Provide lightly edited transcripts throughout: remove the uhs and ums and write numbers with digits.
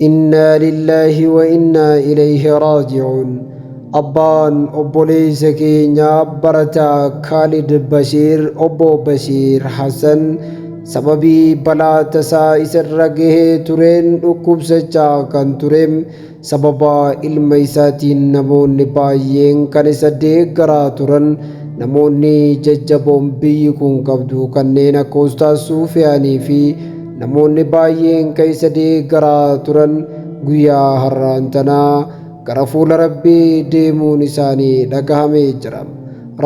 إنا لله وإنا إليه راجعون. أبان أبولي سكينيا برتا خالد بشير أبو بشير حسن sababii balaa tasaa isarra gahee tureen dhukkubsachaa kan tureem sababa ilma isaatiin namoonni baay'een kan isa deeggaraa turan namoonni jajjaboon biyyi kun qabdu kanneen akka Ustaaz Suufiyaanii fi namoonni baay'een kan isa deeggaraa turan guyyaa har'aan tanaa gara fuula Rabbii deemuun isaanii dhagahamee jira.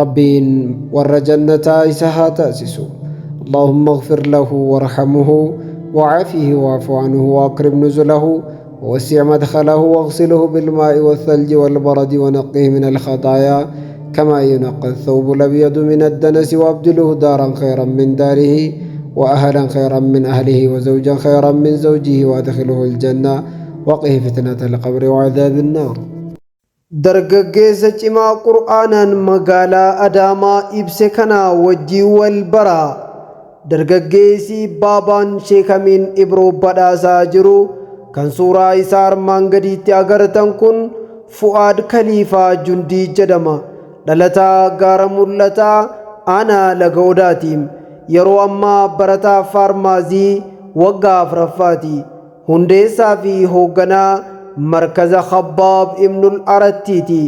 Rabbiin warra jannataa isa haa taasisu. اللهم اغفر له وارحمه وعافه واعف عنه واكرم نزله ووسع مدخله واغسله بالماء والثلج والبرد ونقه من الخطايا كما ينقى الثوب الابيض من الدنس وابدله دارا خيرا من داره واهلا خيرا من اهله وزوجا خيرا من زوجه وادخله الجنه وقه فتنه القبر وعذاب النار. dargaggeessa cimaa qur'aanaan magaalaa adaamaa ibse kana wajjii wal baraa. dargaggeessi baabaan Sheek Amiin Ibroo badhaasaa jiru kan suuraa isaa armaan gadiitti agartan kun Fu'aad Khaliifaa Jundii jedhama. dhalataa gaara mul'ataa aanaa laga Odaatiin yeroo ammaa barataa faarmaasii waggaa afuraffaati. hundeessaa fi hoogganaa markaza Khabbaab Ibnul Arattiiti.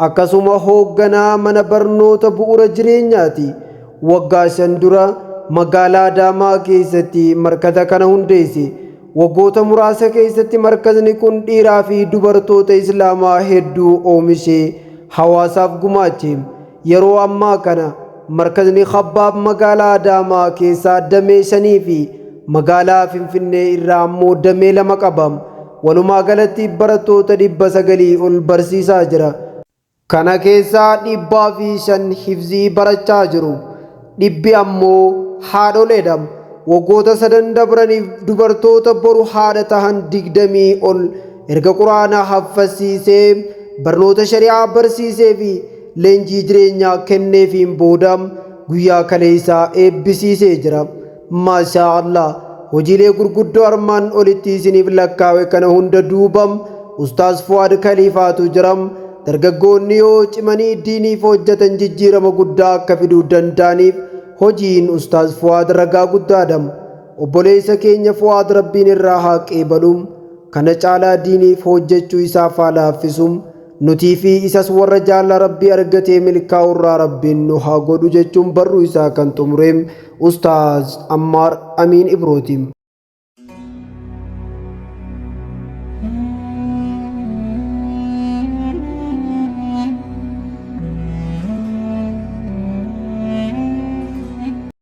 akkasuma hoogganaa mana barnoota bu'uura jireenyaati. waggaa 5 dura magaalaa Adaamaa keessatti markaza kana hundeesse. waggoota muraasa keessatti markazni kun dhiiraa fi dubartoota islaamaa hedduu oomishee hawaasaaf gumaache. yeroo ammaa kana markazni Khabbaab magaalaa Adaamaa keessaa damee 5 fi magaalaa Finfinnee irraa ammoo damee 2 qaba. walumaa galatti barattoota 900 ol barsiisaa jira. kana keessaa 105 hifzii barachaa jiru. 100 ammoo haadholeedha. waggoota 3 dabraniif dubartoota boru haadha tahan 20 ol erga quraana haffasiisee barnoota shari'aa barsiisee fi leenjii jireenyaa kenneefiin booda guyyaa kaleessaa eebbisiisee jira. maashaa Allah. hojiilee gurguddoo armaan olitti isiniif lakkaawe kana hunda duubam Ustaaz Fu'aad Khaliifaatu jira. dargaggoonni yoo cimanii diiniif hojjetan jijjiirama guddaa akka fiduu danda'aniif hojiin Ustaaz Fu'aad ragaa guddaadha. obboleessa keenya Fu'aad Rabbiin irraa haa qeebalu. kana caalaa diiniif hojjechuu isaaf haa laaffisu. nutii fi isas warra jaala Rabbii argatee milkaa'urraa Rabbiin nu haa godhu jechuun barruu isaa kan xumureem Ustaaz Ammaar Amiin Ibrooti.